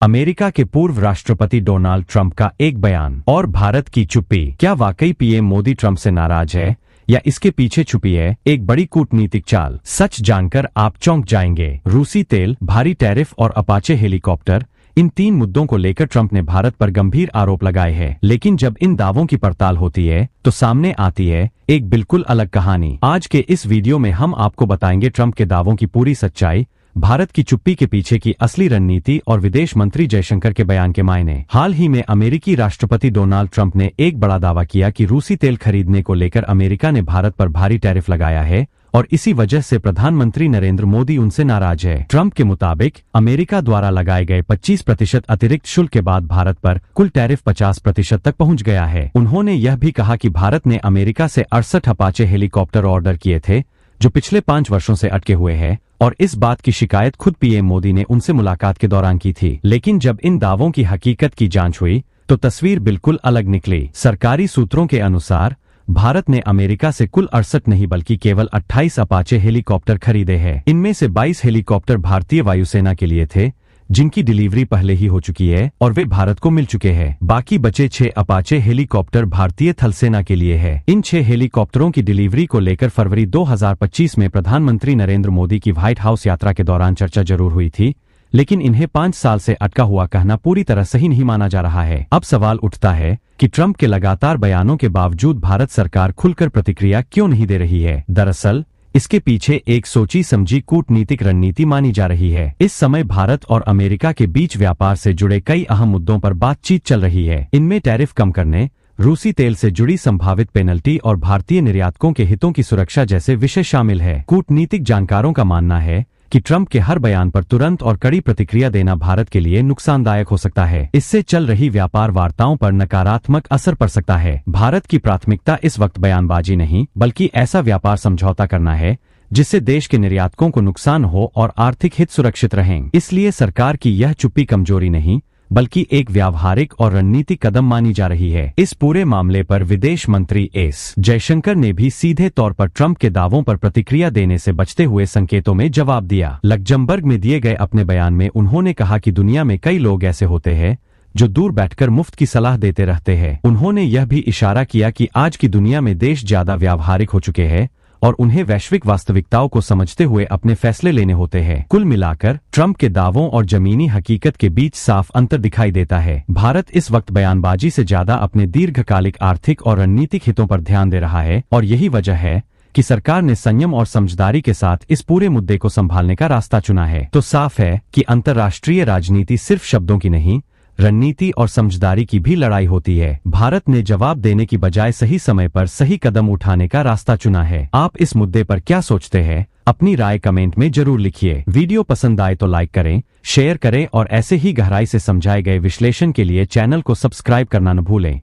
America के पूर्व राष्ट्रपति डोनाल्ड ट्रंप का एक बयान और भारत की चुप्पी। क्या वाकई पीएम मोदी ट्रंप से नाराज है या इसके पीछे छुपी है एक बड़ी कूटनीतिक चाल? सच जानकर आप चौंक जाएंगे। रूसी तेल, भारी टैरिफ और अपाचे हेलीकॉप्टर, इन तीन मुद्दों को लेकर ट्रंप ने भारत पर गंभीर आरोप लगाए हैं। लेकिन जब इन दावों की पड़ताल होती है तो सामने आती है एक बिल्कुल अलग कहानी। आज के इस वीडियो में हम आपको बताएंगे ट्रंप के दावों की पूरी सच्चाई, भारत की चुप्पी के पीछे की असली रणनीति और विदेश मंत्री जयशंकर के बयान के मायने। हाल ही में अमेरिकी राष्ट्रपति डोनाल्ड ट्रंप ने एक बड़ा दावा किया कि रूसी तेल खरीदने को लेकर अमेरिका ने भारत पर भारी टैरिफ लगाया है और इसी वजह से प्रधानमंत्री नरेंद्र मोदी उनसे नाराज है। ट्रंप के मुताबिक अमेरिका द्वारा लगाए गए 25% अतिरिक्त शुल्क के बाद भारत पर कुल टैरिफ 50% तक पहुंच गया है। उन्होंने यह भी कहा कि भारत ने अमेरिका से 68 अपाचे हेलीकॉप्टर ऑर्डर किए थे जो पिछले 5 वर्षों से अटके हुए हैं और इस बात की शिकायत खुद पीएम मोदी ने उनसे मुलाकात के दौरान की थी। लेकिन जब इन दावों की हकीकत की जांच हुई तो तस्वीर बिल्कुल अलग निकली। सरकारी सूत्रों के अनुसार भारत ने अमेरिका से कुल 68 नहीं बल्कि केवल 28 अपाचे हेलीकॉप्टर खरीदे हैं। इनमें से 22 हेलीकॉप्टर भारतीय वायुसेना के लिए थे जिनकी डिलीवरी पहले ही हो चुकी है और वे भारत को मिल चुके हैं। बाकी बचे 6 अपाचे हेलीकॉप्टर भारतीय थल सेना के लिए है। इन 6 हेलीकॉप्टरों की डिलीवरी को लेकर फरवरी 2025 में प्रधानमंत्री नरेंद्र मोदी की व्हाइट हाउस यात्रा के दौरान चर्चा जरूर हुई थी, लेकिन इन्हें 5 साल से अटका हुआ कहना पूरी तरह सही नहीं माना जा रहा है। अब सवाल उठता है कि ट्रंप के लगातार बयानों के बावजूद भारत सरकार खुलकर प्रतिक्रिया क्यों नहीं दे रही है। दरअसल इसके पीछे एक सोची समझी कूटनीतिक रणनीति मानी जा रही है। इस समय भारत और अमेरिका के बीच व्यापार से जुड़े कई अहम मुद्दों पर बातचीत चल रही है। इनमें टैरिफ कम करने, रूसी तेल से जुड़ी संभावित पेनल्टी और भारतीय निर्यातकों के हितों की सुरक्षा जैसे विषय शामिल है। कूटनीतिक जानकारों का मानना है कि ट्रंप के हर बयान पर तुरंत और कड़ी प्रतिक्रिया देना भारत के लिए नुकसानदायक हो सकता है। इससे चल रही व्यापार वार्ताओं पर नकारात्मक असर पड़ सकता है। भारत की प्राथमिकता इस वक्त बयानबाजी नहीं बल्कि ऐसा व्यापार समझौता करना है जिससे देश के निर्यातकों को नुकसान हो और आर्थिक हित सुरक्षित रहें। इसलिए सरकार की यह चुप्पी कमजोरी नहीं बल्कि एक व्यावहारिक और रणनीतिक कदम मानी जा रही है। इस पूरे मामले पर विदेश मंत्री एस जयशंकर ने भी सीधे तौर पर ट्रंप के दावों पर प्रतिक्रिया देने से बचते हुए संकेतों में जवाब दिया। लक्जमबर्ग में दिए गए अपने बयान में उन्होंने कहा कि दुनिया में कई लोग ऐसे होते हैं जो दूर बैठकर मुफ्त की सलाह देते रहते हैं। उन्होंने यह भी इशारा किया कि आज की दुनिया में देश ज्यादा व्यावहारिक हो चुके हैं और उन्हें वैश्विक वास्तविकताओं को समझते हुए अपने फैसले लेने होते हैं। कुल मिलाकर ट्रंप के दावों और जमीनी हकीकत के बीच साफ अंतर दिखाई देता है। भारत इस वक्त बयानबाजी से ज्यादा अपने दीर्घकालिक आर्थिक और रणनीतिक हितों पर ध्यान दे रहा है और यही वजह है कि सरकार ने संयम और समझदारी के साथ इस पूरे मुद्दे को संभालने का रास्ता चुना है। तो साफ है कि अंतर्राष्ट्रीय राजनीति सिर्फ शब्दों की नहीं, रणनीति और समझदारी की भी लड़ाई होती है। भारत ने जवाब देने की बजाय सही समय पर सही कदम उठाने का रास्ता चुना है। आप इस मुद्दे पर क्या सोचते हैं? अपनी राय कमेंट में जरूर लिखिए। वीडियो पसंद आए तो लाइक करें, शेयर करें और ऐसे ही गहराई से समझाए गए विश्लेषण के लिए चैनल को सब्सक्राइब करना न भूलें।